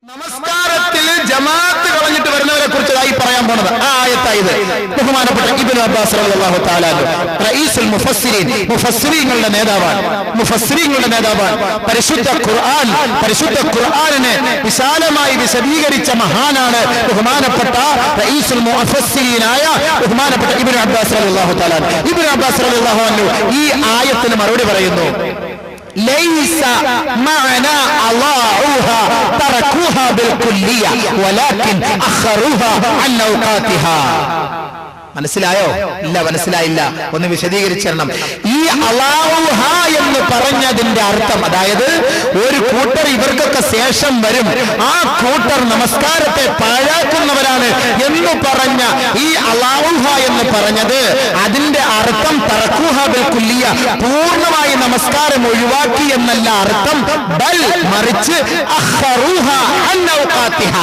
നമസ്കാരത്തിൽ ജമാഅത്ത് കളഞ്ഞിട്ട് വരുന്നവരെ കുറിച്ചായി പറയാൻ പോണത് ആ ആയത്തായത്. ബഹുമാനപ്പെട്ട ഇബ്നു അബ്ബാസ് റളിയല്ലാഹു തആല റഈസുൽ മുഫസ്സിരീൻ, മുഫസ്സിരീങ്ങളുടെ നേതാവാണ്. പരിശുദ്ധ ഖുർആനിനെ വിശാലമായി വിശദീകരിച്ച മഹാനാണ് ബഹുമാനപ്പെട്ട റഈസുൽ മുഫസ്സിരീനായ ബഹുമാനപ്പെട്ട ഇബ്നു അബ്ബാസ് റളിയല്ലാഹു തആല. ഇബ്നു അബ്ബാസ് റളിയല്ലാഹു അൻഹു ഈ ആയത്തിന് മറുപടി പറയുന്നു, ليس معنى أضاعوها تركوها بالكلية ولكن أخروها عن أوقاتها. മനസ്സിലായോ? ഇല്ല, മനസ്സിലായില്ല. ഒന്ന് വിശദീകരിച്ചിരണം. ഈ അല്ലാഹുഹ എന്ന് പറഞ്ഞതിന്റെ അർത്ഥം, അതായത് ഒരു കൂട്ടർ ഇവർക്കൊക്കെ ശേഷം വരും, ആ കൂട്ടർ നമസ്കാരത്തെ പാഴാക്കുന്നവരാണ് എന്ന് പറഞ്ഞ ഈ അല്ലാഹുഹ എന്ന് പറഞ്ഞത് അതിന്റെ അർത്ഥം തറക്കുഹ ബിൽ കുല്ലിയ, പൂർണ്ണമായി നമസ്കാരം ഒഴിവാക്കി എന്നല്ല അർത്ഥം. ബൽ മറിച്ച് അഖറുഹ അൻ ഔഖാതിഹ,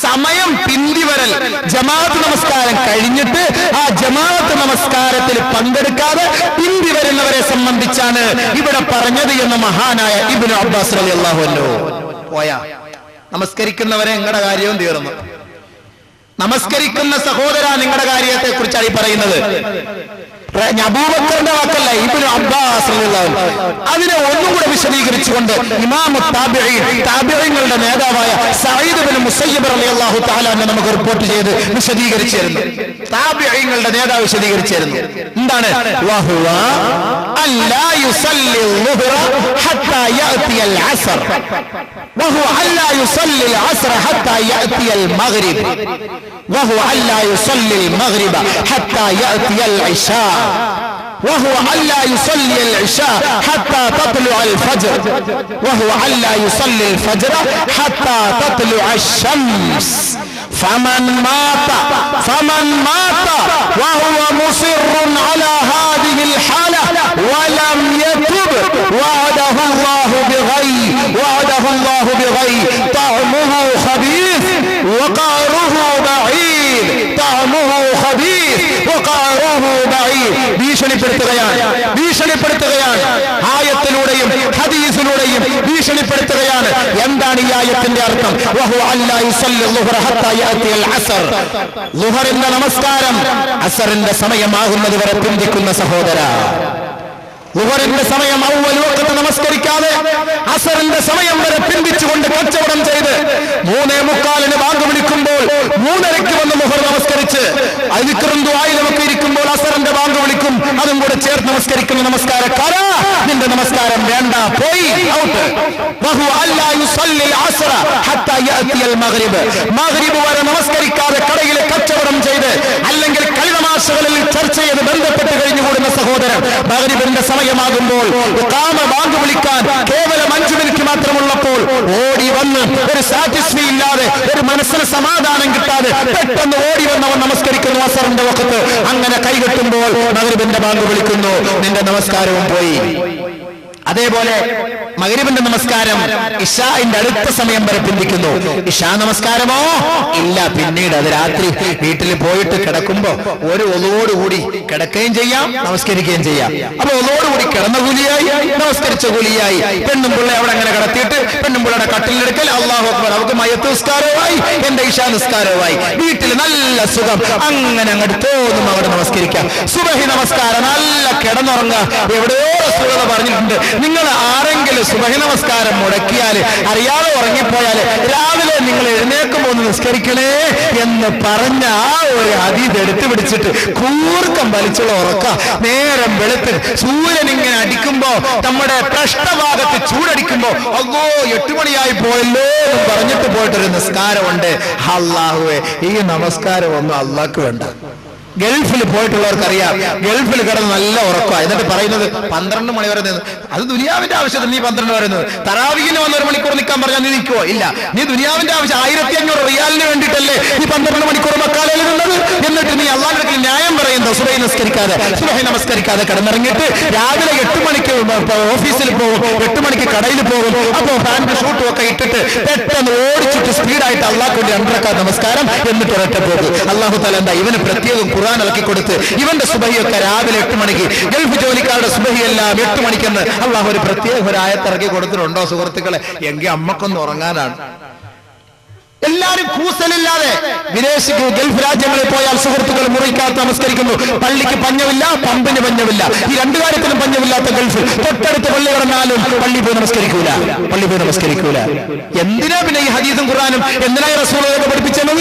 സമയം പിന്തിവരൽ. ജമാഅത്ത് നമസ്കാരം കഴിഞ്ഞിട്ട് ആ ജമാഅത്ത് നമസ്കാരത്തിൽ പങ്കെടുക്കാതെ പിന്തി വരുന്നവരെ സംബന്ധിച്ചാണ് ഇവിടെ പറഞ്ഞത് എന്ന് മഹാനായ ഇബ്നു അബ്ബാസ് റളിയല്ലാഹു അൻഹു. പോയാ നമസ്കരിക്കുന്നവരെ നിങ്ങളുടെ കാര്യവും തീർന്നു. നമസ്കരിക്കുന്ന സഹോദര, നിങ്ങളുടെ കാര്യത്തെ കുറിച്ചാണ് ഈ പറയുന്നത്. അബൂബക്കറിന്റെ വാക്കല്ല, ഇബ്നു അബ്ബാസ് റളിയല്ലാഹു അൻഹു. അതിനെ ഒന്നും കൂടെ വിശദീകരിച്ചുകൊണ്ട് ഇമാം താബിഈങ്ങളുടെ നേതാവായ സഈദ് ഇബ്നു മുസയ്യിബ് റളിയല്ലാഹു തആല നമുക്ക് റിപ്പോർട്ട് ചെയ്ത് വിശദീകരിച്ചിരുന്നു. താബിഈങ്ങളുടെ നേതാവ് വിശദീകരിച്ചിരുന്നു. എന്താണ്? വഹുവ അല്ലാ യുസല്ലി الظുഹ്റ ഹത്താ യഅതി العصر വഹുവ അല്ലാ യുസല്ലി العصر ഹത്താ യഅതി المغرب وهو ألا يصلي المغرب حتى يأتي العشاء وهو ألا يصلي العشاء حتى تطلع الفجر وهو ألا يصلي الفجر حتى تطلع الشمس فمن مات وهو مصر على هذه الحالة ولم يتب وعده الله بغي طعمه خبيث وقاره بعيد ഭീഷണിപ്പെടുത്തുകയാണ്. ആയത്തിലൂടെയും ഹദീസിലൂടെയും ഭീഷണിപ്പെടുത്തുകയാണ്. എന്താണ് ഈ ആയത്തിന്റെ അർത്ഥം? ളുഹറിന്റെ നമസ്കാരം അസറിന്റെ സമയമാകുന്നത് വരെ പിന്തിക്കുന്ന സഹോദര, ളുഹറിന്റെ സമയം അവ്വൽ വഖത്ത് നമസ്കരിക്കാതെ അസറിന്റെ സമയം വരെ പിന്തിച്ചുകൊണ്ട് കച്ചവടം ചെയ്ത് 3:45 ബാങ്ക് വിളിക്കുമ്പോൾ 3:30 വന്ന് ളുഹർ നമസ്കരിച്ച് ദിക്റും ദുആയിൽ നമുക്ക് ഇരിക്കുമ്പോൾ അസറിന്റെ ബാങ്ക് വിളിക്കും, അതും കൂടെ ചേർത്ത് നമസ്കരിക്കുന്ന നമസ്കാരക്കാരാ, നിന്റെ നമസ്കാരം വേണ്ട, പോയി ഔട്ട്. വഹു അല്ലാ യുസല്ലി അസ്റ ഹത്താ യഅതി അൽ മഗ്രിബ്, മഗ്രിബ് വരെ നമസ്കരിക്കാതെ കടയിൽ കച്ചവടം ചെയ്ത് അല്ലെങ്കിൽ കളിതമാശകളിൽ ചർച്ച ചെയ്ത് ബന്ധപ്പെട്ട് കഴിഞ്ഞുകൂടുന്ന സഹോദരൻ, മഗ്രിബിന്റെ സമയമാകുമ്പോൾ ഇഖാമ ബാങ്ക് വിളിക്കാൻ കേവലം 5 മിനിറ്റ് മാത്രമുള്ളപ്പോൾ ഓടി വന്ന് ഒരു സാറ്റിസ്ഫൈ ഇല്ലാതെ, ഒരു മനസ്സിന് സമാധാനം കിട്ടാതെ പെട്ടെന്ന് ഓടി വന്നവൻ നമസ്കരിക്കുന്നു അസറിന്റെ വഖത്ത്. അങ്ങനെ കൈകെട്ടുമ്പോൾ മഗ്രിബിന്റെ ബാങ്ക് വിളിക്കുന്നു, നിന്റെ നമസ്കാരവും പോയി. അതേപോലെ മഗ്രിബിന്റെ നമസ്കാരം ഇശാഇന്റെ അടുത്ത സമയം വരെ പിന്തിക്കുന്നു. ഇശാ നമസ്കാരമോ ഇല്ല, പിന്നീട് അത് രാത്രി വീട്ടിൽ പോയിട്ട് കിടക്കുമ്പോ ഒരു ഒളോടുകൂടി കിടക്കുകയും ചെയ്യാം, നമസ്കരിക്കുകയും ചെയ്യാം. അപ്പൊ ഒളോടുകൂടി കിടന്ന കൂലിയായി, നമസ്കരിച്ച കൂലിയായി. പെണ്ണും പിള്ള അവിടെ അങ്ങനെ കിടത്തിയിട്ട് പെണ്ണും പിള്ളയുടെ കട്ടിലെടുക്കൽ, അല്ലാഹു അക്ബർ, അവർക്ക് മയ്യത്ത് നിസ്കാരവുമായി, എന്റെ ഇശാ നിസ്കാരവുമായി, വീട്ടിൽ നല്ല സുഖം. അങ്ങനെ അങ്ങോട്ട് തോന്നും അവിടെ നമസ്കരിക്കാം. സുബഹി നമസ്കാരം നല്ല കിടന്നുറങ്ങുക. എവിടെയോ റസൂലുള്ളാഹി പറഞ്ഞിട്ടുണ്ട്, നിങ്ങൾ ആരെങ്കിലും സുബഹി നമസ്കാരം മുടക്കിയാൽ, അറിയാതെ ഉറങ്ങിപ്പോയാല് രാവിലെ നിങ്ങൾ എഴുന്നേക്കുമ്പോൾ നിസ്കരിക്കണേ എന്ന് പറഞ്ഞ ആ ഒരു ഹദീസ് എടുത്തു പിടിച്ചിട്ട് കൂർക്കം വലിച്ചുള്ള ഉറക്ക. നേരം വെളുത്ത് സൂര്യൻ ഇങ്ങനെ അടിക്കുമ്പോ, നമ്മുടെ പൃഷ്ഠഭാഗത്ത് ചൂടടിക്കുമ്പോ, അല്ലോ 8 മണിയായി പോയല്ലോ എന്ന് പറഞ്ഞിട്ട് പോയിട്ടൊരു നിസ്കാരമുണ്ട്. അല്ലാഹുവേ, ഈ നമസ്കാരം ഒന്നും അല്ലാഹ്ക്ക് വേണ്ട. ഗൾഫിൽ പോയിട്ടുള്ളവർക്കറിയാം, ഗൾഫിൽ കിടന്ന് നല്ല ഉറക്കമാണ്. എന്നിട്ട് പറയുന്നത് 12 മണി വരെ നിന്ന്, അത് ദുനിയാവിന്റെ ആവശ്യത്തിന് നീ 12 വരെ നിന്ന്. തറാവീഹിന് വന്ന് 1 മണിക്കൂർ നിൽക്കാൻ പറഞ്ഞാൽ നീ നിൽക്കുവോ? ഇല്ല. നീ ദുനിയാവിന്റെ ആവശ്യം 1500 റിയാലിന് വേണ്ടിയിട്ടല്ലേ നീ 12 മണിക്കൂർ മക്കാലയിൽ നിന്നത്? എന്നിട്ട് നീ അള്ളാഹുവിന്റെ ന്യായം പറയുന്നത് സുബഹി നമസ്കരിക്കാതെ കിടന്നിറങ്ങിയിട്ട് രാവിലെ 8 മണിക്ക് ഓഫീസിൽ പോകും, 8 മണിക്ക് കടയിൽ പോകും. അപ്പോ പാന്റ് ഷൂട്ടും ഒക്കെ ഇട്ടിട്ട് പെട്ടെന്ന് ഓടിച്ചിട്ട് സ്പീഡായിട്ട് അള്ളാഹ് കൊണ്ട് 2 റക്അത്ത് നമസ്കാരം, എന്നിട്ട് ഒരൊറ്റ പോകും. അള്ളാഹു തആല എന്താ ഇവന് പ്രത്യേകം ഖുർആൻ ഇറക്കി കൊടുത്ത് ഇവന്റെ സുബഹിയൊക്കെ രാവിലെ 8 മണിക്ക്, ഗൾഫ് ജോലിക്കാരുടെ സുബഹിയെല്ലാം 8 മണിക്കെന്ന് അള്ളാഹു ഒരു പ്രത്യേക ഒരു ആയത്ത് ഇറക്കി കൊടുത്തിട്ടുണ്ടോ സുഹൃത്തുക്കളെ? എങ്കിൽ അമ്മക്കൊന്ന് ഉറങ്ങാനാണ്. എല്ലാരും കൂസലില്ലാതെ വിദേശിക്ക് ഗൾഫ് രാജ്യങ്ങളിൽ പോയാൽ സുഹൃത്തുക്കൾ മുറിക്കാത്ത നമസ്കരിക്കുന്നു. പള്ളിക്ക് പഞ്ഞമില്ല, പമ്പിന് പഞ്ഞമില്ല, ഈ രണ്ടു കാര്യത്തിനും പഞ്ഞമില്ലാത്ത ഗൾഫ്. തൊട്ടടുത്ത് പള്ളി കിടന്നാലും പള്ളി പോയി നമസ്കരിക്കൂല. എന്തിനാ പിന്നെ ഈ ഹദീസും ഖുർആനും എന്തിനായി റസൂലുള്ളാഹി പഠിപ്പിച്ചത്?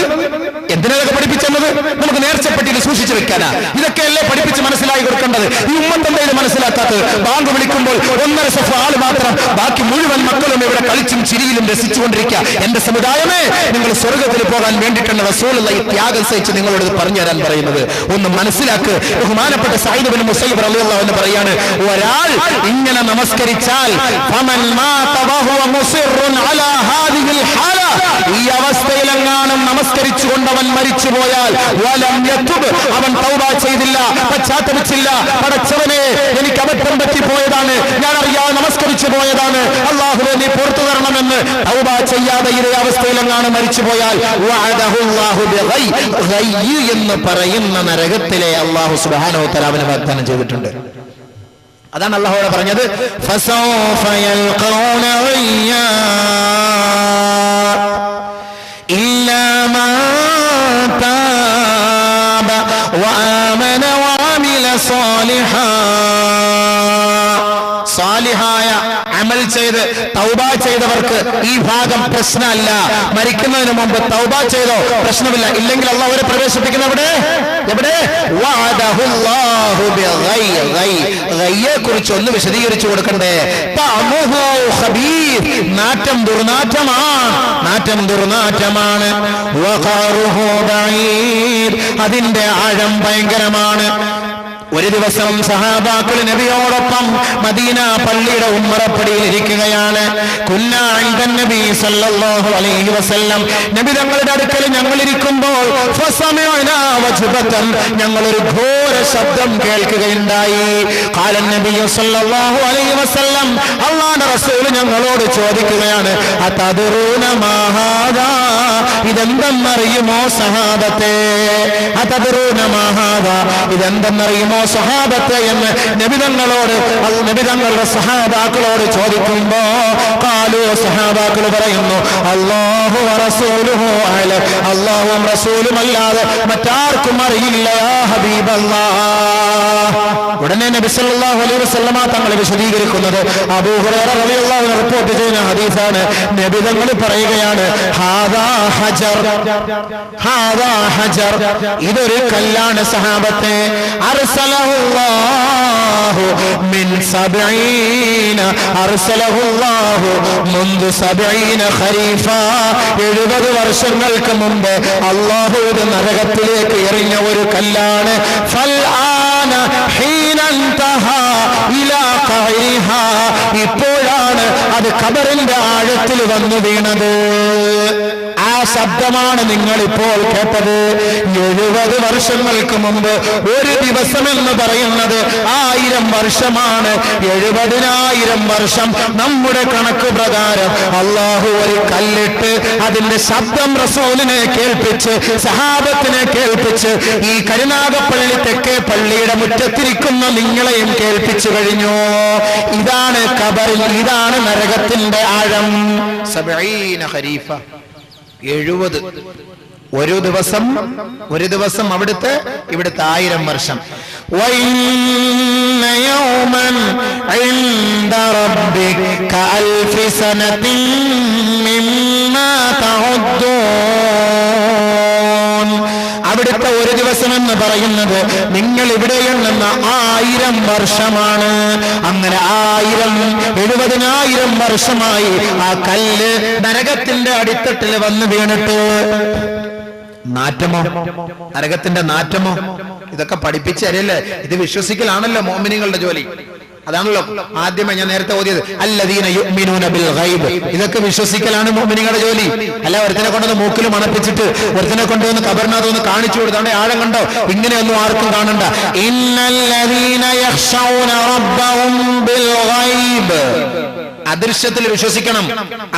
നമുക്ക് നേർച്ചപ്പെട്ടിയിൽ സൂക്ഷിച്ചു വെക്കാനാ. ഇതൊക്കെയല്ലേ പഠിപ്പിച്ച് മനസ്സിലാക്കി കൊടുക്കേണ്ടത്. ഈ ഉമ്മത്തെന്താ ഇത് മനസ്സിലാക്കാത്തത്? ബാങ്ക് വിളിക്കുമ്പോൾ 1.5 സഫ് ആള് മാത്രം, ബാക്കി മുഴുവൻ മക്കളും ഇവിടെ കളിച്ചും ചിരിയിലും രസിച്ചുകൊണ്ടിരിക്കുക. എന്റെ സമുദായമേ, നിങ്ങൾ സ്വർഗത്തിൽ പോകാൻ വേണ്ടിയിട്ടാണ് റസൂലുള്ളാഹി ത്യാഗം സഹിച്ച് നിങ്ങളോട് പറഞ്ഞു തരാൻ പറയുന്നത്. ഒന്ന് മനസ്സിലാക്ക്. ബഹുമാനപ്പെട്ട സഈദ് ഇബ്നു മുസയ്യിബ് റളിയല്ലാഹു അൻഹു പറയാണ്, ഒരാൾ ഇങ്ങനെ നമസ്കരിച്ചാൽ ഫമൻ മാത വഹുവ മുസിറുൻ അലാ ഹാദിഹിൽ ഹാല, ഈ അവസ്ഥയിലെങ്ങാനും നമസ്കരിച്ചുകൊണ്ടവൻ മരിച്ചുപോയാൽ വലം യതുബ്, അവൻ തൗബ ചെയ്തില്ല, പശ്ചാത്തപിച്ചില്ല, പടച്ചവനെ എനിക്ക് അബദ്ധം പറ്റിപ്പോയതാണ്, ഞാൻ അറിയാതെ നമസ്കരിച്ചു പോയതാണ്, അല്ലാഹുവേ നീ പുറത്തു തരണമെന്ന് തൗബ ചെയ്യാതെ ഇതേ അവസ്ഥയിലെങ്ങാനും മരിച്ചുപോയാൽ വഅദഹുല്ലാഹു ബിഗൈ, ഗൈ എന്ന് പറയുന്ന നരകത്തിലെ അല്ലാഹു സുബ്ഹാനഹു വ തആല അവനെ വാഗ്ദാനം ചെയ്തിട്ടുണ്ട്. അതാണ് അല്ലാഹുവോട് പറഞ്ഞത്, ഫസൗഫ യൽഖൗന ഗയ്യാ ഇല്ലാ മൻ താബ വആമന വഅമില സാലിഹായ അമൽ ചെയ്ത് തൗബ ചെയ്തവർക്ക് ഈ ഭാഗം പ്രശ്നമല്ല. മരിക്കുന്നതിന് മുമ്പ് തൗബ ചെയ്തോ പ്രശ്നമില്ല. ഇല്ലെങ്കിൽ അല്ലാഹു അവരെ പ്രവേശിപ്പിക്കുന്ന എവിടെ? വഅദഹുല്ലാഹു ബിഗൈ, ഗൈയെ കുറിച്ച് ഒന്ന് വിശദീകരിച്ചു കൊടുക്കണ്ടേ. തഅമുഹു ഖബീർ, നാറ്റം ദുർനാറ്റമാണ്. വഖറുഹു ബഈദ്, അതിന്റെ ആഴം ഭയങ്കരമാണ്. ഒരു ദിവസം സഹാബാക്കൾ നബിയോടൊപ്പം മദീന പള്ളിയുടെ ഉമ്മറപ്പടിയിൽ ഇരിക്കുകയാണ്. കുന്നാ ഇൻദൻ നബി സല്ലല്ലാഹു അലൈഹി വസല്ലം, നബി തങ്ങളുടെ അടുക്കൽ ഞങ്ങൾ ഇരിക്കുമ്പോൾ ഫസമിഅനാ വജ്ബതൻ, ഞങ്ങൾ ഒരു ഘോര ശബ്ദം കേൾക്കുകയുണ്ടായി. ഖാല നബി സല്ലല്ലാഹു അലൈഹി വസല്ലം, അല്ലാഹുവിന്റെ റസൂൽ ഞങ്ങളോട് ചോദിക്കുകയാണ്, അതദറൂന മാ ഹാദാ, ഇതെന്തെന്നറിയുമോ സഹാബത്തെ? അതദറൂന മാ ഹാദാ, ഇതെന്തെന്നറിയുമോ സഹാബത്തെ എന്ന് നബിതങ്ങളുടെ സഹാബാക്കളോട് ചോദിക്കുമ്പോ ഖാലു, സഹാബാക്കൾ പറയുന്നു, അല്ലാഹു വറസൂലുഹു അഅലം, അല്ലാഹുവും റസൂലും അല്ലാതെ മറ്റാർക്കും അറിയില്ല യാ ഹബീബല്ലാഹ്. ഉടനെ നബി സല്ലല്ലാഹു അലൈഹി വസല്ലമ തങ്ങൾ വിശദീകരിക്കുന്നത് അബൂ ഹുറൈറ റളിയല്ലാഹു അൻഹു റിപ്പോർട്ട് ചെയ്യുന്ന ഹദീസാണ്. നബി തങ്ങൾ പറയുകയാണ്, ഹാദാ ഹജർ, ഇതൊരു കല്ലാണ് സഹാബത്തെ. അർസലഹുല്ലാഹു മിൻ 70 ഖരീഫ, 70 വർഷങ്ങൾക്ക് മുമ്പ് അല്ലാഹു ഇത് നരകത്തിലേക്ക് എറിഞ്ഞ ഒരു കല്ലാണ്. ഫൽ ആന ഹീന ഇൻതഹാ ഇലാ ഖൈഹാ, ഇപ്പോഴാണ് അത് ഖബറിന്റെ ആഴത്തിൽ വന്നു വീണത്. ആ ശബ്ദമാണ് നിങ്ങൾ ഇപ്പോൾ കേട്ടത്. 70 വർഷങ്ങൾക്ക് മുമ്പ് ഒരു ദിവസം എന്ന് പറയുന്നത് 1000 വർഷമാണ്. 70,000 വർഷം നമ്മുടെ കണക്ക് പ്രകാരം അല്ലാഹു ഒരു കല്ലിട്ട് അതിന്റെ ശബ്ദം റസൂലിനെ കേൾപ്പിച്ച്, സഹാബത്തിനെ കേൾപ്പിച്ച്, ഈ കരുനാഗപ്പള്ളി തെക്കേ പള്ളിയുടെ മുറ്റത്തിരിക്കുന്ന നിങ്ങളെയും കേൾപ്പിച്ചു കഴിഞ്ഞു. ഇതാണ് ഖബറിൽ, ഇതാണ് നരകത്തിന്റെ ആഴം. 70 ഖരീഫ, 70. ഒരു ദിവസം അവിടുത്തെ ഇവിടുത്തെ 1000 വർഷം. വഇന്ന യൗമൻ ഇൻദ റബ്ബിക കഅൽഫി സനതിൻ മിമ്മാ തഉദ്ദൂൻ, അവിടുത്തെ ഒരു ദിവസം എന്ന് പറയുന്നത് നിങ്ങൾ ഇവിടെ എണ്ണുന്ന 1000 വർഷമാണ്. അങ്ങനെ 70,000 വർഷമായി ആ കല്ല് നരകത്തിന്റെ അടിത്തട്ടിൽ വന്ന് വീണിട്ട്. നാറ്റമോ, നരകത്തിന്റെ നാറ്റമോ, ഇതൊക്കെ പഠിപ്പിച്ചറിയല്ലേ? ഇത് വിശ്വസിക്കലാണല്ലോ മോമിനികളുടെ ജോലി. അതാണല്ലോ ആദ്യമേ ഞാൻ നേരത്തെ ഓതിയത്, അല്ലദീന യുഅ്മിനൂന ബിൽ ഗൈബ്. ഇതൊക്കെ വിശ്വസിക്കലാണ് മുഅ്മിനീങ്ങളുടെ ജോലി. അല്ല ഒരുത്തനെ കൊണ്ടൊന്ന് മൂക്കിൽ മണപ്പിച്ചിട്ട് ഒരുത്തനെ കൊണ്ടുവന്ന് ഖബറിനകത്തൊന്ന് കാണിച്ചു കൊടുത്താണ്ട് ആഴം കണ്ടോ, ഇങ്ങനെയൊന്നും ആർക്കും കാണണ്ട. ഇന്നല്ലദീന യഖ്ശൗന റബ്ബഹും ബിൽ ഗൈബ്, അദൃശ്യത്തിൽ വിശ്വസിക്കണം,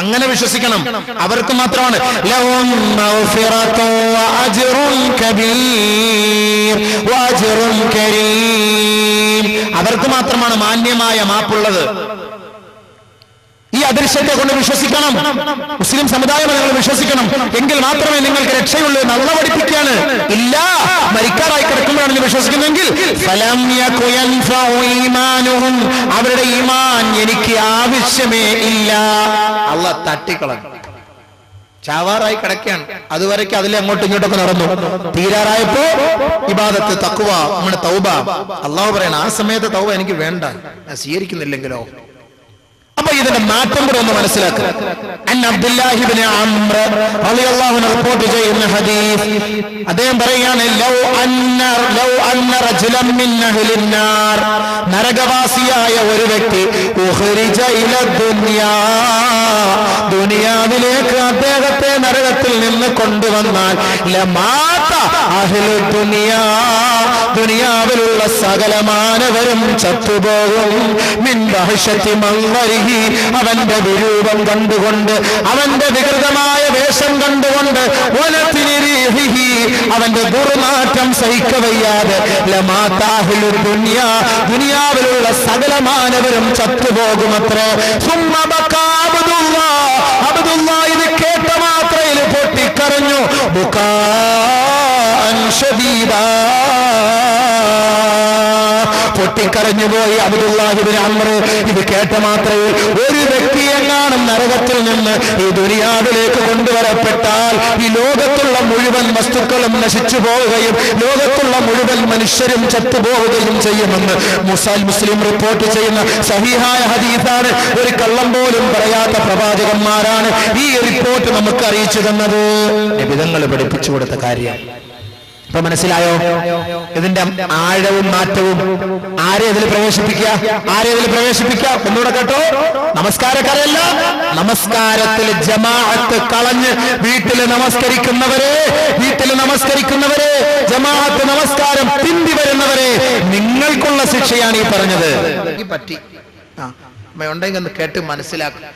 അങ്ങനെ വിശ്വസിക്കണം. അവർക്ക് മാത്രമാണ് ലഹും മഗ്ഫിറത്തുൻ വഅജ്റുൻ കബീർ വഅജ്റുൻ കരീം, അവർക്ക് മാത്രമാണ് മാന്യമായ മാപ്പുള്ളത്. ഈ അദൃശ്യത്തെ കൊണ്ട് വിശ്വസിക്കണം. മുസ്ലിം സമുദായം നിങ്ങൾ വിശ്വസിക്കണം. എങ്കിൽ മാത്രമേ നിങ്ങൾക്ക് രക്ഷയുള്ളൂ. നല്ല പഠിപ്പിക്കുകയാണ്. ഇല്ല, മരിക്കാറായി കിടക്കുമ്പോഴാണ് വിശ്വസിക്കുന്നെങ്കിൽ അവരുടെ ഈമാൻ എനിക്ക് ആവശ്യമേ ഇല്ല. അള്ളാഹ് തട്ടിക്കളഞ്ഞു. ചാവാറായി കിടക്കുകയാണ്. അതുവരയ്ക്ക് അതിലെ അങ്ങോട്ടും ഇങ്ങോട്ടൊക്കെ നടന്നു. തീരാറായപ്പോ ഇബാദത്ത്, തഖ്വ, നമ്മുടെ തൗബ. അള്ളാഹു പറയണം, ആ സമയത്ത് തൗബ എനിക്ക് വേണ്ട, ഞാൻ സ്വീകരിക്കുന്നില്ലെങ്കിലോ. അപ്പൊ ഇതിന്റെ മാറ്റം കൂടെ ഒന്ന് മനസ്സിലാക്കുക. അബ്ദുല്ലാഹി ഇബ്നു അംർ റളിയല്ലാഹു അൻഹു റിപ്പോർട്ട് ചെയ്യുന്ന ഹദീസ്, അദ്ദേഹം പറയുകയാണ്, ലൗ അന്ന റജുലൻ മിൻ അഹ്ലിൻ നാർ, നരകവാസിയായ ഒരു വ്യക്തി ഉഖ്രിജ ഇല ദുനിയാ, ദുനിയാവിലേക്ക് അദ്ദേഹത്തെ നരകത്തിൽ നിന്ന് കൊണ്ടുവന്നാൽ ലമാത അഹ്ലു ദുനിയാ, ദുനിയാവിലുള്ള സകല മാനവരും ചത്തുപോകും. മിൻ ദഹ്ശതി മൻവരിഹി, അവന്റെ വിരൂപം കണ്ടുകൊണ്ട്, അവന്റെ വികൃതമായ വേഷം കണ്ടുകൊണ്ട്, വലതിരിഹി, അവന്റെ ദുർനാറ്റം സഹിക്കവയ്യാതെ, ലമാത അഹ്ലു ദുനിയാ, ദുനിയാവിലുള്ള സകല മാനവരും ചത്തുപോകുമത്രേ. സുമ്മ ബകാ അബ്ദുല്ലാഹ് ഇത് കേട്ട മാത്രയിൽ പൊട്ടിക്കരഞ്ഞു. ബുകാഅൻ ശദീദാ, പൊട്ടിക്കരഞ്ഞുപോയി അബ്ദുല്ലാഹി ഇബ്നു അംർ. ഇത് കേട്ട മാത്രയിൽ ഒരു വ്യക്തി എങ്ങാനും നരകത്തിൽ നിന്ന് ഈ ദുനിയാവിലേക്ക് കൊണ്ടുവരപ്പെട്ടാൽ ഈ ലോകത്തുള്ള മുഴുവൻ വസ്തുക്കളും നശിച്ചു പോവുകയും ലോകത്തുള്ള മുഴുവൻ മനുഷ്യരും ചത്തുപോവുകയും ചെയ്യുമെന്ന് മുസ്ലിം റിപ്പോർട്ട് ചെയ്യുന്ന സഹീഹായ ഹദീസാണ്. ഒരു കള്ളം പോലും പറയാത്ത പ്രവാചകന്മാരാണ് ഈ റിപ്പോർട്ട് നമുക്ക് അറിയിച്ചു തന്നത്. നബിതങ്ങൾ പഠിപ്പിച്ചു കൊടുത്ത കാര്യം ഇപ്പൊ മനസ്സിലായോ? ഇതിന്റെ ആഴവും മാറ്റവും. ആരെ ഇതിൽ പ്രവേശിപ്പിക്കുക, ആരെ ഇതിൽ പ്രവേശിപ്പിക്കുക? ഒന്നുകൂടെ കേട്ടോ. നമസ്കാരക്കാരല്ല, നമസ്കാരത്തിൽ ജമാഅത്ത് കളഞ്ഞ് വീട്ടിൽ നമസ്കരിക്കുന്നവരെ, ജമാഅത്ത് നമസ്കാരം പിന്തി വരുന്നവരെ, നിങ്ങൾക്കുള്ള ശിക്ഷയാണ് ഈ പറഞ്ഞത്. പറ്റി ഉണ്ടെങ്കിൽ ഒന്ന് കേട്ട് മനസ്സിലാക്കും.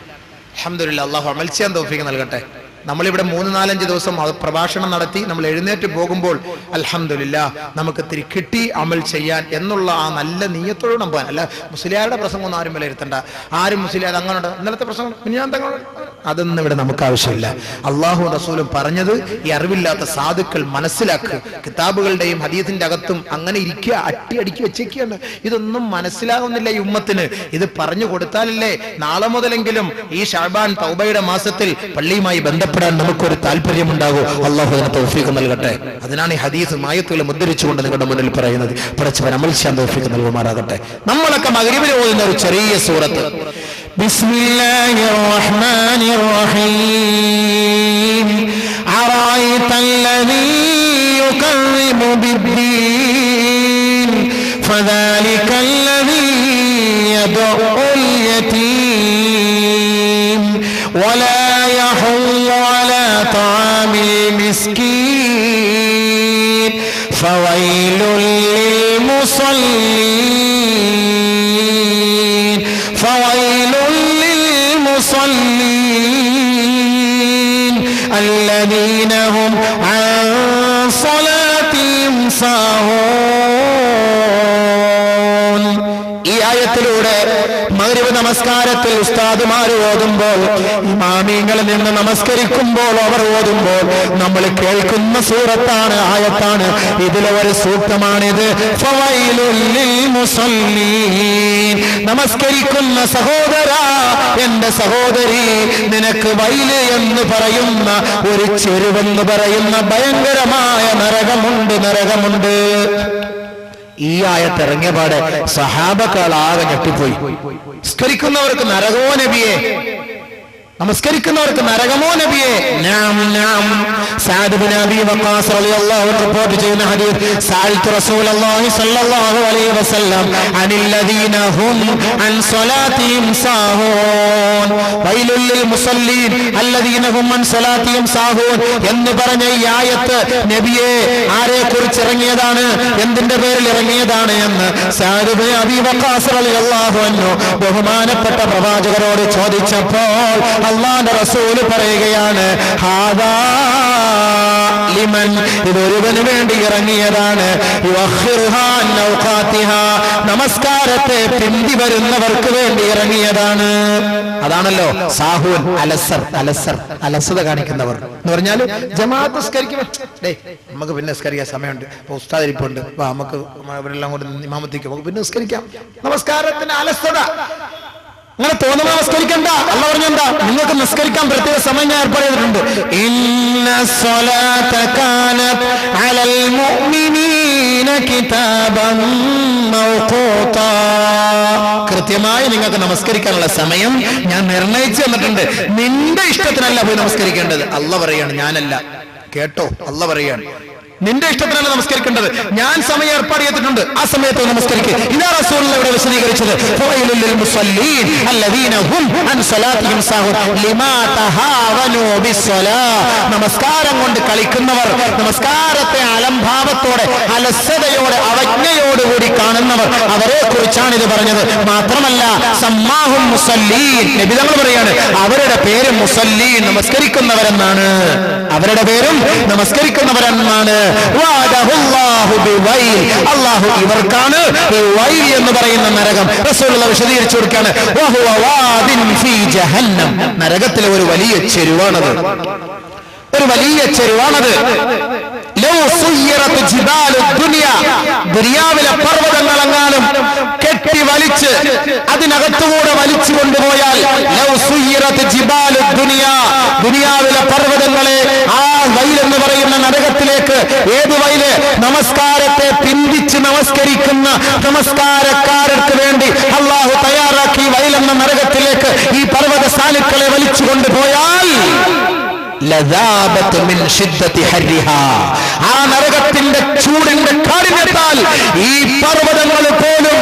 അൽഹംദുലില്ലാഹ്, അല്ലാഹു അമൽ ചെയ്യാൻ തൗഫീഖ് നൽകട്ടെ. നമ്മളിവിടെ 3-4 ദിവസം പ്രഭാഷണം നടത്തി നമ്മൾ എഴുന്നേറ്റ് പോകുമ്പോൾ അൽഹംദുലില്ലാഹ് നമുക്ക് തിരി കിട്ടി അമൽ ചെയ്യാൻ എന്നുള്ള ആ നല്ല നീയത്തോടെ നമ്പാൻ. അല്ല മുസ്ലിയാരുടെ പ്രസംഗമൊന്നും ആരും വിലയിരുത്തണ്ട. ആരും മുസ്ലിയാർ അങ്ങനെ ഇന്നലത്തെ പ്രസംഗം അതൊന്നും ഇവിടെ നമുക്ക് ആവശ്യമില്ല. അള്ളാഹു റസൂലും പറഞ്ഞത് ഈ അറിവില്ലാത്ത സാധുക്കൾ മനസ്സിലാക്കുക. കിതാബുകളുടെയും ഹദീസിന്റെ അകത്തും അങ്ങനെ ഇരിക്കുക, അടിക്കി വെച്ചേക്കുകയാണ്. ഇതൊന്നും മനസ്സിലാകുന്നില്ല ഈ ഉമ്മത്തിന്. ഇത് പറഞ്ഞു കൊടുത്താലല്ലേ നാളെ മുതലെങ്കിലും ഈ ശഅബാൻ തൗബയുടെ മാസത്തിൽ പള്ളിയുമായി ബന്ധപ്പെടാൻ നമുക്കൊരു താല്പര്യമുണ്ടാകും. അള്ളാഹു അതിന് തൗഫീഖ് നൽകട്ടെ. അതിനാണ് ഈ ഹദീസ് ആയത്തുകൾ മുദ്രിച്ചുകൊണ്ട് നിങ്ങളുടെ മുന്നിൽ പറയുന്നത്. പടച്ചവൻ അമൽ ചെയ്യാൻ തൗഫീഖ് നൽകുമാറാകട്ടെ. നമ്മളൊക്കെ മഗ്രിബിൽ ഓതുന്ന ഒരു ചെറിയ സൂറത്ത്, ബിസ്മില്ലാഹിർ റഹ്മാനിർ റഹീം, അറഅയ്തല്ലദീ യുകദ്ദിബു ബിദ്ദീൻ ഫദാലികല്ലദീ യദ്ഉൽ യതീം വലാ യഹുല്ലു അലാ തആമിൽ മിസ്കീൻ ഫവൈലുൽ ലിൽ മുസല്ലീൻ الذين هم عن صلاتهم ساهون. ഈ ആയത്തിലൂടെ മഗ്രിബ് നമസ്കാരത്തിൽ ഉസ്താദുമാർ ഓതുമ്പോൾ, ഇമാമിങ്ങളിൽ നിന്ന് നമസ്കരിക്കുമ്പോൾ അവർ ഓതുമ്പോൾ നമ്മൾ കേൾക്കുന്ന സൂറത്താണ്, ആയത്താണ്. ഇതിലെ ഒരു സൂക്തമാണിത്. ഫവൈലുൽ ലിൽ മുസല്ലീൻ, നമസ്കരിക്കുന്ന സഹോദര, എന്റെ സഹോദരി, നിനക്ക് വൈല് എന്ന് പറയുന്ന ഒരു ചെരുവെന്ന് പറയുന്ന ഭയങ്കരമായ നരകമുണ്ട്. ഈ ആയത്ത് ഇറങ്ങിയപാട് സഹാബക്കളാകെ ഞെട്ടിപ്പോയി. നമസ്കരിക്കുന്നവർക്ക് നരകമോ നബിയെ, നമസ്കരിക്കുന്നവർക്ക് നരകമോ നബിയെ? സഅദ് ഇബ്നു അബീ വഖാസ് റളിയല്ലാഹു അൻഹു റിപ്പോർട്ട് ചെയ്യുന്ന ഹദീസ്, സഅൽതു റസൂലല്ലാഹി സ്വല്ലല്ലാഹു അലൈഹി വസല്ലം അനില്ലദീന ഹും അൻ സ്വലാത്തിഹിം സാഹൂൻ വൈലുൽ ലിൽ മുസല്ലീൻ അല്ലദീന ഹും അൻ സ്വലാത്തിഹിം സാഹൂൻ എന്ന് പറഞ്ഞ ഈ ആയത്ത് നബിയെ ആരെ കുറിച്ച് ഇറങ്ങിയതാണ്, എന്തിന്റെ പേരിൽ ഇറങ്ങിയതാണ് എന്ന് സഅദ് ഇബ്നു അബീ വഖാസ് റളിയല്ലാഹു അൻഹു ബഹുമാനപ്പെട്ട പ്രവാചകരോട് ചോദിച്ചപ്പോൾ അല്ലാഹുവിന്റെ റസൂൽ പറയുകയാണ്, ഹാദാ ലിമൻ ലിമൻ, ഇതൊരുവന് വേണ്ടി ഇറങ്ങിയതാണ്. യുഅഖിറുഹാ അൻ ഔഖാതിഹാ, നമസ്കാരത്തെ പിന്തി വരുന്നവർക്ക് വേണ്ടി ഇറങ്ങിയതാണ്. അതാണല്ലോ സാഹൂൻ, അലസത കാണിക്കുന്നവർ എന്ന് പറഞ്ഞാൽ ജമാഅത്ത് നിസ്കരിക്കും. നമുക്ക് പിന്നെ നിസ്കരിക്കാൻ സമയമുണ്ട്, ഇപ്പൊ ഉസ്താദ് ഇരിപ്പുണ്ട്, നമുക്ക് അവരെല്ലാം കൂടെ ഇമാമത്തേക്ക് നമുക്ക് പിന്നെ നിസ്കരിക്കാം. നമസ്കാരത്തിന് അലസത. അങ്ങനെ തോന്നുന്ന നമസ്കരിക്കണ്ട. അല്ലാഹു പറഞ്ഞെന്താ? നിങ്ങൾക്ക് നിസ്കരിക്കാൻ പ്രത്യേക സമയം ഞാൻ ഏർപ്പാട് ചെയ്തിട്ടുണ്ട്. ഇന്ന സ്വലാത കാനത് അലൽ മുഅ്മിനീന കിതാബൻ മൗഖൂതാ, കൃത്യമായി നിങ്ങൾക്ക് നമസ്കരിക്കാനുള്ള സമയം ഞാൻ നിർണയിച്ചു തന്നിട്ടുണ്ട്. നിന്റെ ഇഷ്ടത്തിനല്ല പോയി നമസ്കരിക്കേണ്ടത്. അല്ലാഹു പറയാണ്, ഞാനല്ല. കേട്ടോ, അല്ലാഹു പറയാണ്, നിന്റെ ഇഷ്ടത്തിനല്ല നമസ്കരിക്കേണ്ടത്, ഞാൻ സമയം ഏർപ്പാട് ചെയ്തിട്ടുണ്ട്, ആ സമയത്ത് നമസ്കരിക്കുക. ഇതാ റസൂലുള്ളാഹി ഇവിടെ വിശദീകരിച്ചത്. ഫവൈലുൽ ലിൽമുസല്ലീൻ അല്ലദീന ഹും അൻ സ്വലാത്തിഹിം സാഹൂൻ ലിമാ തഹാവനൂ ബിസ്സലാ, നമസ്കാരം കൊണ്ട് കളിക്കുന്നവർ, നമസ്കാരത്തെ അലംഭാവത്തോടെ, അലസതയോടെ, അവജ്ഞയോടുകൂടി കാണുന്നവർ, അവരെ കുറിച്ചാണ് ഇത് പറഞ്ഞത്. മാത്രമല്ല സമ്മാഹും മുസല്ലീൻ, നബി തങ്ങൾ പറയാണ് അവരുടെ പേര് മുസല്ലീൻ, നമസ്കരിക്കുന്നവരെന്നാണ്. അവരുടെ പേരും നമസ്കരിക്കുന്നവരെന്നാണ്. അല്ലാഹു ഇവർക്കാണ് ഈ വൈൽ എന്ന് പറയുന്ന നരകം റസൂലുള്ളാഹി വിശദീകരിച്ചു കൊടുക്കുകയാണ്. നരകത്തിലെ ഒരു വലിയ ചെരുവാണത്, ഒരു വലിയ ചെരുവാണത്. ദുനിയാവിലെ പർവ്വതങ്ങളെങ്ങാനും കെട്ടി വലിച്ച് അതിനകത്തുകൂടെ വലിച്ചു കൊണ്ടുപോയാൽ, ദുനിയാവിലെ പർവ്വതങ്ങളെ ആ വൈലെന്ന് പറയുന്ന നരകത്തിലേക്ക്, ഏത് വൈല്? നമസ്കാരത്തെ പിന്തിച്ച് നമസ്കരിക്കുന്ന നമസ്കാരക്കാർക്ക് വേണ്ടി അല്ലാഹു തയ്യാറാക്കി വൈലെന്ന നരകത്തിലേക്ക് ഈ പർവ്വത സാനുക്കളെ വലിച്ചു കൊണ്ടുപോയാൽ ആ നരകത്തിന്റെ ചൂടിന്റെ കാഠിന്യത്താൽ ഈ പർവ്വതങ്ങൾ പോലും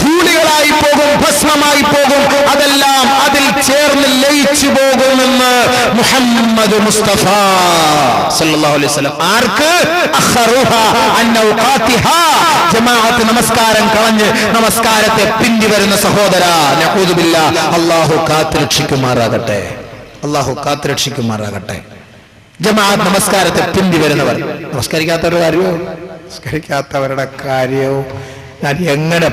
ധൂളികളായി പോകും, ഭസ്മമായി പോകും. അതെല്ലാം അതിൽ ചേർന്ന് ലയിച്ചു പോകുമെന്ന് മുഹമ്മദ് മുസ്തഫ സല്ലല്ലാഹു അലൈഹി വസല്ലം. ആർക്ക്? ജമാഅത്ത് നമസ്കാരം കളഞ്ഞ് നമസ്കാരത്തെ പിന്തി വരുന്ന സഹോദര, നഊദു ബില്ലാഹ്, അല്ലാഹു കാത്തുരക്ഷിക്കുമാറാകട്ടെ, അല്ലാഹു കാത്തുരക്ഷിക്കുമാറാകട്ടെ. ജമാഅത്ത് നമസ്കാരത്തെ പിന്തി വരുന്നവർ, നമസ്കരിക്കാത്തവരുടെ കാര്യവും നമസ്കരിക്കാത്തവരുടെ കാര്യവും ഞാൻ എങ്ങനെ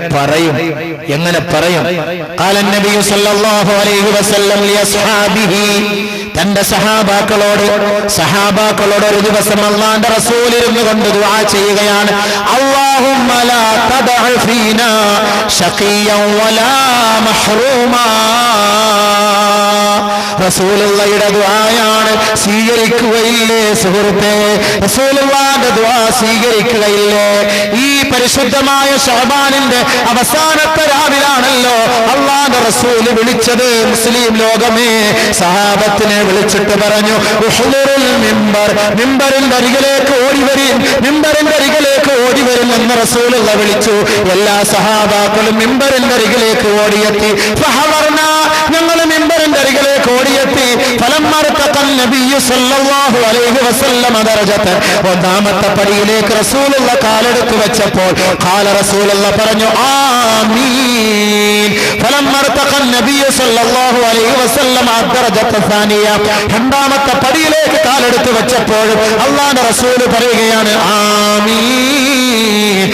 പറയും? ഖാല നബി സല്ലല്ലാഹു അലൈഹി വസല്ലം ലിഅസ്ഹാബിഹി, തന്റെ സഹാബാക്കളോട് ഒരു ദിവസം അല്ലാഹുവിന്റെ റസൂൽ ഇരുന്നു കൊണ്ട് ദുആ ചെയ്യുകയാണ്. അല്ലാഹുമ്മ ലാ തദഅ ഫീനാ ശഖിയ്യൻ വലാ മഹ്റൂമാ. റസൂലുള്ളാഹിയുടെ ദുആയാണ്, സ്വീകരിക്കുകയില്ലേ സുഹൃത്തേ? റസൂലുള്ളാഹിന്റെ ദുആ സ്വീകരിക്കുകയില്ലേ? ഈ പരിശുദ്ധമായ ശഅബാനിന്റെ അവസാനത്തെ രാവിലാണല്ലോ അല്ലാഹുവിന്റെ റസൂൽ വിളിച്ചത്. മുസ്ലിം ലോകമേ, സഹാബത്തിനെ വിളിച്ചിട്ട് പറഞ്ഞു, ഉഹ്ദുറുൽ മിമ്പർ, മിമ്പറിന്റെ അരികിലേക്ക് ഓടിവരിൻ, മിമ്പറിന്റെ അരികിലേക്ക് ഓടിവരിൻ എന്ന് റസൂലുള്ളാഹി വിളിച്ചു. എല്ലാ സഹാബാക്കളും മിമ്പറിന്റെ അരികിലേക്ക് ഓടിയെത്തി. ഫഹദർനാ, ഞങ്ങൾ മിമ്പറിന്റെ അരികിലേക്ക് ഓടിയെത്തി. ഒന്നാമത്തെ പടിയിലേക്ക് റസൂലുള്ള കാലെടുത്ത് വെച്ചപ്പോൾ ഖാല റസൂലുള്ള പറഞ്ഞു ആമീൻ. രണ്ടാമത്തെ പടിയിലേക്ക് കാലെടുത്ത് വെച്ചപ്പോഴും അല്ലാഹുവിന്റെ റസൂൽ പറയുകയാണ് ആമീൻ.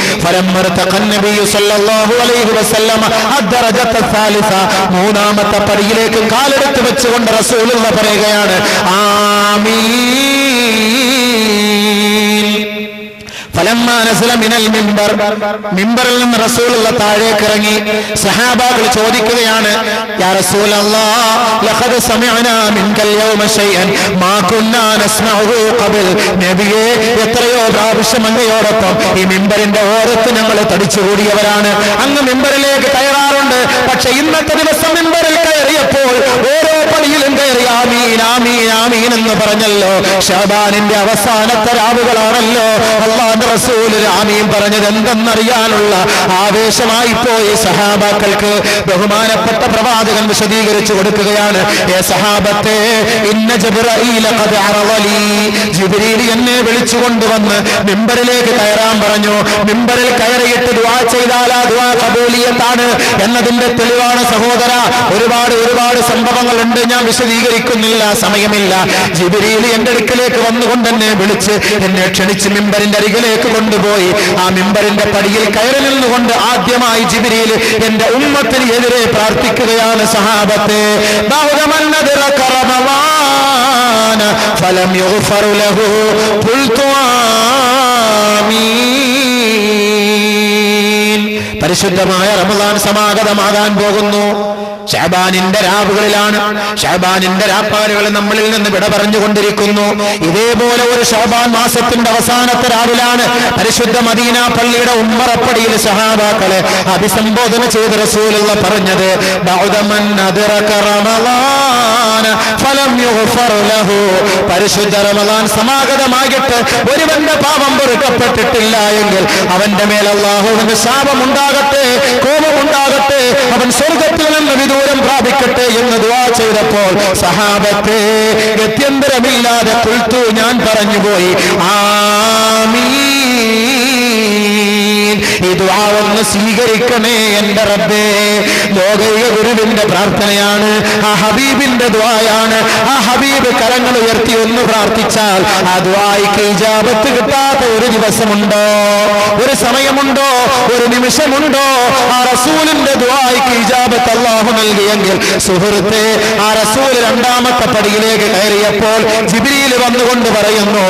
മൂന്നാമത്തെ പടിയിലേക്ക് കാലെടുത്ത് വെച്ചുകൊണ്ട് റസൂലുള്ള പറയുകയാണ് ആമീൻ. മിമ്പറിൽ നിന്ന് റസൂലുള്ള താഴേക്ക് ഇറങ്ങി. സഹാബാക്കൾ ചോദിക്കുകയാണ്, യാ റസൂലല്ലാഹ് ലഖദ് സമിഅനാ മിൻകൽ യൗമ ശൈഅൻ മാ കുന്നാ നസ്മഉഹു ഖബൽ. നബിയേ, എത്രയോ പ്രാവശ്യം അങ്ങയോടൊപ്പം ഈ മിമ്പറിന്റെ ഓരത്ത് ഞങ്ങൾ തടിച്ചുകൂടിയവരാണ്, അങ്ങ് മിമ്പറിലേക്ക് കയറാറുണ്ട്. പക്ഷെ ഇന്നത്തെ ദിവസം മിമ്പറിൽ കയറിയപ്പോൾ ഓരോ പടിയിലും കയറി ആമീൻ ആമീൻ ആമീൻ എന്ന് പറഞ്ഞല്ലോ. ശഅബാനിന്റെ അവസാനത്തെ രാവുകളാണല്ലോ. അല്ലാഹുവിന്റെ റസൂൽ ആമീൻ പറഞ്ഞത് എന്തെന്നറിയാനുള്ള ആവേശമായി പോയി സഹാബാക്കൾക്ക്. ബഹുമാനപ്പെട്ട പ്രവാചകൻ വിശദീകരിച്ചു കൊടുക്കുകയാണ്, ഏ സഹാബത്തെ, ഇന്ന ജിബ്രീല ഖദ് അറളലി, ജിബ്രീൽ എന്നെ വിളിച്ചുകൊണ്ടുവന്ന് മിമ്പറിലേക്ക് കയറാൻ പറഞ്ഞു. മിമ്പറിൽ കയറിയിട്ട് ദുആ ചെയ്താൽ ആ ദുആ ഖബൂലിയത്താണ് എന്നതിന്റെ തെളിവാണ് സഹോദര. ഒരുപാട് സംഭവങ്ങളുണ്ട്, ഞാൻ വിശദീകരിക്കുന്നില്ല, സമയമില്ല. ജിബ്രീൽ എന്റെ അടുക്കലേക്ക് വന്നുകൊണ്ട് എന്നെ വിളിച്ച് എന്നെ ക്ഷണിച്ച് മിമ്പറിന്റെ അരികിലേക്ക് കൊണ്ടുപോയി. ആ മിമ്പറിന്റെ പടിയിൽ കയറി നിന്നുകൊണ്ട് ആദ്യമായി ജിബ്രീൽ എന്റെ ഉമ്മത്തിന് എതിരെ പ്രാർത്ഥിക്കുകയാണ്. സഹാബത്തെ ഫലം യുഗ്ഫർ ലഹു ഖുൽതു ആമീൻ. പരിശുദ്ധമായ റമദാൻ സമാഗതമാകാൻ പോകുന്നു. ശഅബാനിന്റെ രാവുകളിലാണ്, ശഅബാനിന്റെ രാപ്പാലുകൾ നമ്മളിൽ നിന്ന് വിട പറഞ്ഞുകൊണ്ടിരിക്കുന്നു. ഇതേപോലെ ഒരു ശഅബാൻ മാസത്തിന്റെ അവസാനത്തെ രാവിലാണ് പരിശുദ്ധ മദീന പള്ളിയുടെ ഉമ്മറപ്പടിയിൽ സഹാബാക്കളെ അഭിസംബോധന ചെയ്ത് റസൂലുള്ള പറഞ്ഞത് ബഅദമൻ അദ്റക റമളാന ഫലം യുഗ്ഫർ ലഹു. പരിശുദ്ധ റമളാൻ സമാഗതമായിട്ട് ഒരുവന്റെ പാപം പൊറുക്കപ്പെട്ടിട്ടില്ല എങ്കിൽ അവന്റെ മേൽ അല്ലാഹുവിന്റെ ശാപം ഉണ്ടാകട്ടെ, കോപമുണ്ടാകട്ടെ, അവൻ സ്വർഗ്ഗത്തിൽ നിന്ന് ദൂരം പ്രാപിക്കട്ടെ എന്ന് ദുആ ചെയ്തപ്പോൾ സഹാബത്തെ ഗത്യന്തരമില്ലാതെ ഖുൽതു ഞാൻ പറഞ്ഞുപോയി ആമീൻ. ഈ ദുആ ഒന്ന് സ്വീകരിക്കണേ എന്റെ റബ്ബേ. ലോകൈക ഗുരുവിന്റെ പ്രാർത്ഥനയാണ്, ആ ഹബീബിന്റെ ദുആയാണ്. ആ ഹബീബ് കരങ്ങൾ ഉയർത്തി ഒന്ന് പ്രാർത്ഥിച്ചാൽ ആ ദുആയ്ക്ക് ഇജാബത്ത് കിട്ടാത്ത ഒരു ദിവസമുണ്ടോ, ഒരു സമയമുണ്ടോ, ഒരു നിമിഷമുണ്ടോ? ആ റസൂലിന്റെ ദുആയ്ക്ക് ഇജാബത്ത് അല്ലാഹു നൽകിയെങ്കിൽ സുഹൃത്തെ, ആ റസൂൽ രണ്ടാമത്തെ പടിയിലേക്ക് കയറിയപ്പോൾ ജിബ്രീൽ വന്നുകൊണ്ട് പറയുന്നു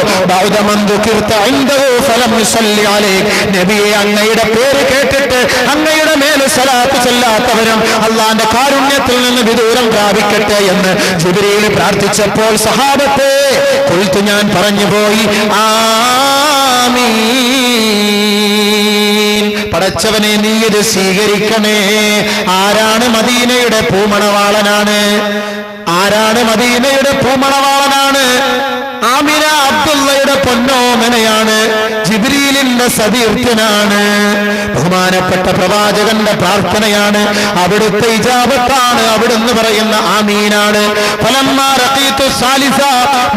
നബിയെ, അങ്ങയുടെ പേര് കേട്ടിട്ട് അങ്ങയുടെ മേൽ സ്വലാത്ത് ചൊല്ലാത്തവരും അള്ളാന്റെ കാരുണ്യത്തിൽ നിന്ന് വിദൂരം പ്രാപിക്കട്ടെ എന്ന് ജിബ്രീൽ പ്രാർത്ഥിച്ചപ്പോൾ സഹാബത്തെ ഖുൽതു ഞാൻ പറഞ്ഞുപോയി ആമീൻ. പടച്ചവനെ നീ ഇത് സ്വീകരിക്കണേ. ആരാണ് മദീനയുടെ പൂമണവാളനാണ്? ആരാണ് മദീനയുടെ പൂമണവാളനാണ്? ആമിന അബ്ദുള്ളയുടെ പൊന്നോമനയാണ്, ജിബ്രീലിന്റെ സതീർത്ഥ്യനാണ്, ബഹുമാനപ്പെട്ട പ്രവാചകന്റെ പ്രാർത്ഥനയാണ്, അവിടുത്തെ ഇജാബത്താണ് അവിടുന്ന് പറയുന്ന ആമീനാണ്. ഫലമ്മാ റഖീതു സാലിസ,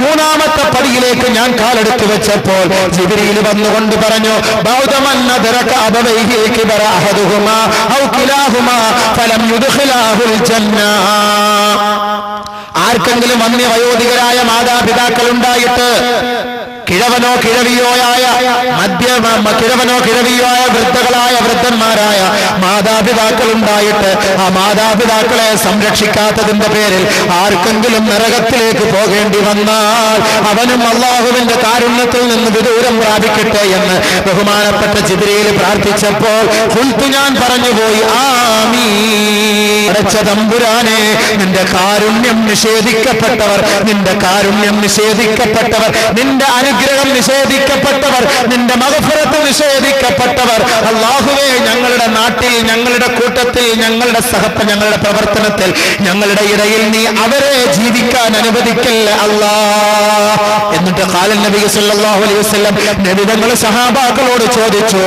മൂന്നാമത്തെ പടിയിലേക്ക് ഞാൻ കാലെടുത്തു വെച്ചപ്പോൾ ജിബ്രീൽ വന്നുകൊണ്ട് പറഞ്ഞു ബൗദമൻ നദറക അബവൈഹി കിബറ അഹദുഹുമാ ഔ കിലാഹുമാ ഫലം യുദ്ഖിലാഹുൽ ജന്ന. ആർക്കെങ്കിലും വന്യവയോധികരായ മാതാപിതാക്കൾ ഉണ്ടായിട്ട് കിഴവനോ കിഴവിയോയായ വൃദ്ധകളായ വൃദ്ധന്മാരായ മാതാപിതാക്കൾ ഉണ്ടായിട്ട് ആ മാതാപിതാക്കളെ സംരക്ഷിക്കാത്തതിന്റെ പേരിൽ ആർക്കെങ്കിലും നരകത്തിലേക്ക് പോകേണ്ടി വന്നാൽ അവനും അല്ലാഹുവിന്റെ കാരുണ്യത്തിൽ നിന്ന് വിദൂരം പ്രാപിക്കട്ടെ എന്ന് ബഹുമാനപ്പെട്ട ജിബ്രീൽ പ്രാർത്ഥിച്ചപ്പോൾ ഖുൽതു ഞാൻ പറഞ്ഞുപോയി ആമീൻ. തമ്പുരാനെ, നിന്റെ കാരുണ്യം നിഷേധിക്കപ്പെട്ടവർ, നിന്റെ കാരുണ്യം നിഷേധിക്കപ്പെട്ടവർ, നിന്റെ അനുഗ്രഹം നിഷേധിക്കപ്പെട്ടവർ, നിന്റെ മഗ്ഫിറത്ത് നിഷേധിക്കപ്പെട്ടവർ അല്ലാഹുവേ, ഞങ്ങളുടെ നാട്ടിൽ, ഞങ്ങളുടെ കൂട്ടത്തിൽ, ഞങ്ങളുടെ പ്രവർത്തനത്തിൽ, ഞങ്ങളുടെ ഇടയിൽ നീ അവരെ ജീവിക്കാൻ അനുവദിക്കല്ല അല്ലാഹ്. എന്നിട്ട് ഖാല നബി സല്ലല്ലാഹു അലൈഹി വസല്ലം നബി തങ്ങൾ സഹാബാക്കളോട് ചോദിച്ചു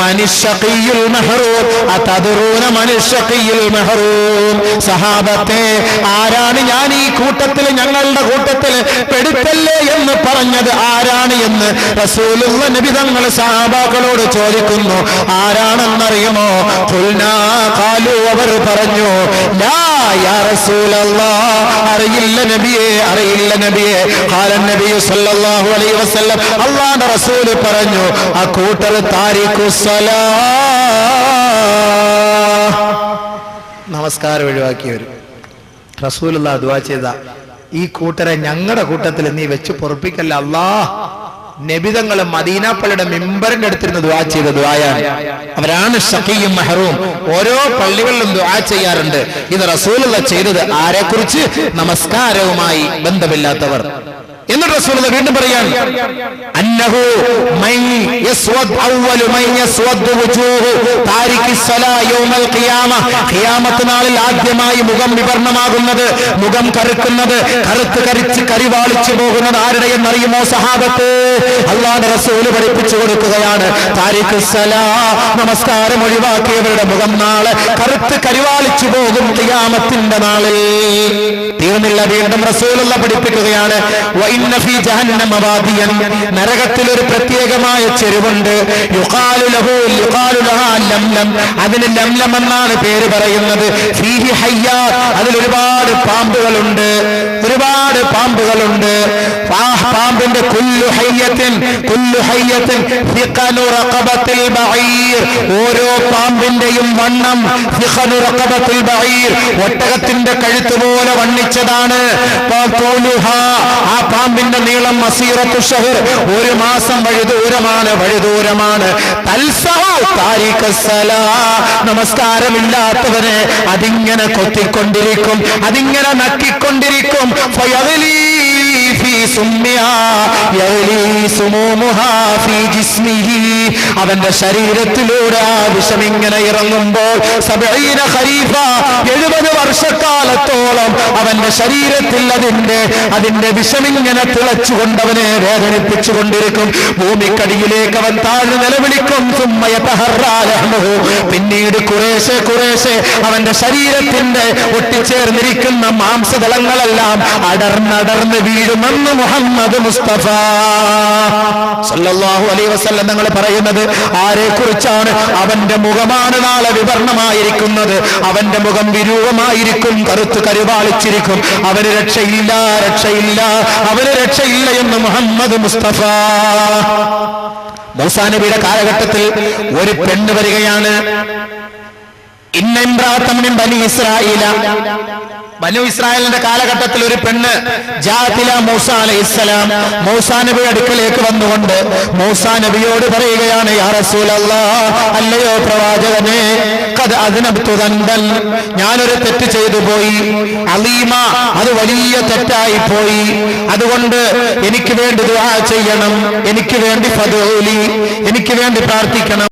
മനിശ്ശഖിയുൽ മഹ്റൂം അതദറൂന മനിശ്ശഖിയുൽ മഹ്റൂം. സഹാബത്തെ, ആരാണ് ഞാൻ ഈ കൂട്ടത്തിൽ, ഞങ്ങളുടെ കൂട്ടത്തിൽ പെടുത്തല്ലേ എന്ന് പറഞ്ഞത് ആരാണ് എന്ന് റസൂലുള്ള നബി തങ്ങൾ സഹാബാക്കളോട് ചോദിക്കുന്നു. ആരാണെന്നറിയുമോ? ഖുൽനാ ഖാലു, അവർ പറഞ്ഞു ലാ യാ റസൂലല്ലാഹ്, അറിയില്ല നബിയെ, അറിയില്ല നബിയെ. ഖാല നബി സല്ലല്ലാഹു അലൈഹി വസല്ലം, അല്ലാഹുവിന്റെ റസൂൽ പറഞ്ഞു അക്കൂട്ടർ താരിഖുസ്സലാഹ്, നമസ്കാരം ഒഴിവാക്കിയവർ. റസൂലുള്ള ദുആ ചെയ്ത ഈ കൂട്ടരെ ഞങ്ങളുടെ കൂട്ടത്തിൽ നീ വെച്ച് പൊറുപ്പിക്കല്ല അല്ലാഹ്. നബിതങ്ങൾ മദീന പള്ളിയുടെ മിമ്പറിന്റെ അടുത്തിരുന്ന് ദുആ ചെയ്ത ദുആയാണ്. അവരാണ് ശഖിയും മഹ്റൂം. ഓരോ പള്ളികളിലും ദുആ ചെയ്യാറുണ്ട്. ഇത് റസൂലുള്ള ചെയ്തത് ആരെക്കുറിച്ച്? നമസ്കാരവുമായി ബന്ധമില്ലാത്തവർ. എന്നിട്ട് റസൂലുള്ള വീണ്ടും പറയാണ് അന്ന ഇന്നഹു മൻ യസ്വദ് അവ്വലു മൻ യസ്വദ് വുജൂഹു താരിഖി സ്വലാ യൗമൽ ഖിയാമ ഖിയാമത്ത് നാളിൽ ആദ്യമായി മുഖം വിവർണമാകുന്നത്, മുഖം കറുക്കുന്നത്, കറുത്ത് കരിച്ച് കരിവാളിച്ചു പോകുന്നത് ആരുടെ എന്നറിയുമോ സഹാബത്ത്? അല്ലാഹുവിന്റെ റസൂൽ പഠിപ്പിച്ചു കൊടുക്കുകയാണ്, താരിഖി സ്വലാ നമസ്കാരം ഒഴിവാക്കിയവരുടെ മുഖം നാളെ കറുത്ത് കരിവാളിച്ചു പോകും ഖിയാമത്തിന്റെ നാളിൽ. തീർന്നില്ല, വീണ്ടും റസൂലുള്ള പഠിപ്പിക്കുകയാണ്, വഇന്ന ഫീ ജഹന്നമ വാദിയൻ നരകത്തിൽ ഒരു പ്രത്യേകമായ ചെരുവുണ്ട്, യുഖാലു ലഹാ ലംലം അതിന് ലംലം എന്നാണ് പേര് പറയുന്നത്. ഫീഹി ഹയ്യാത്ത് അതിൽ ഒരുപാട് പാമ്പുകളുണ്ട്, ഒരുപാട് പാമ്പുകളുണ്ട്. പാമ്പിന്റെ കുല്ലു ഹയ്യത്തിൻ ഫിഖനു റഖബത്തിൽ ബഈർ ഓരോ പാമ്പിന്റെയും വണ്ണം ഫിഖനു റഖബത്തിൽ ബഈർ ഒട്ടകത്തിന്റെ കഴുത്ത് പോലെ വണ്ണിച്ചതാണ്. ആ പാമ്പിന്റെ നീളം മസീറത്തു ഷഹർ ഒരു മാസം വഴിദൂരമാണ്. നമസ്കാരമില്ലാത്തവനെ അതിങ്ങനെ കൊത്തിക്കൊണ്ടിരിക്കും, അതിങ്ങനെ നക്കിക്കൊണ്ടിരിക്കും. അവന്റെ ശരീരത്തിലൂടെ ആ വിഷം ഇങ്ങനെ ഇറങ്ങുമ്പോൾ 70 വർഷക്കാലത്തോളം അവന്റെ ശരീരത്തിൽ അതിന്റെ വിഷമിങ്ങനെ തിളച്ചുകൊണ്ടവനെ വേദനിപ്പിച്ചുകൊണ്ടിരിക്കും. ഭൂമിക്കടിയിലേക്ക് അവൻ താഴ്ന്നു നിലവിളിക്കും. പിന്നീട് കുറേശ്ശെ അവന്റെ ശരീരത്തിന്റെ ഒട്ടിച്ചേർന്നിരിക്കുന്ന മാംസദളങ്ങളെല്ലാം അടർന്നടർന്ന് വീഴുമെന്ന് മുഹമ്മദ് മുസ്തഫ സല്ലല്ലാഹു അലൈഹി വസല്ലം തങ്ങൾ പറയുന്നത് ആരെ കുറിച്ചാണ്? അവന്റെ മുഖമാണ് നാളെ വിവർണമായിരിക്കുന്നത്, അവന്റെ മുഖം വിരൂപമായിരിക്കും, കറുത്ത് കരുവാളിച്ചിരിക്കും. അവന് രക്ഷയില്ല എന്ന് മുഹമ്മദ് മുസ്തഫ. മൂസാ നബിയുടെ കാലഘട്ടത്തിൽ ഒരു പെണ്ണ് വരികയാണ്. ഇന്ന ഇംറാഅത്തൻ മിൻ ബനി ഇസ്രായീല ബനു ഇസ്രായേലിന്റെ കാലഘട്ടത്തിൽ ഒരു പെണ്ണ് ജാഅത്തില മൂസാ അലൈഹിസ്സലാം മൂസാ നബിയുടെ അടുക്കലേക്ക് വന്നുകൊണ്ട് മൂസാ നബിയോട് പറയുകയാണ്, യാ റസൂലല്ലാഹ് അല്ലയോ പ്രവാചകനെ, ഖദ് അദ്നബ്തു ദൻബൻ ഞാനൊരു തെറ്റ് ചെയ്തു പോയി, അലീമ അത് വലിയ തെറ്റായി പോയി, അതുകൊണ്ട് എനിക്ക് വേണ്ടി ദുആ ചെയ്യണം, എനിക്ക് വേണ്ടി ഫദ്ഉലി എനിക്ക് വേണ്ടി പ്രാർത്ഥിക്കണം.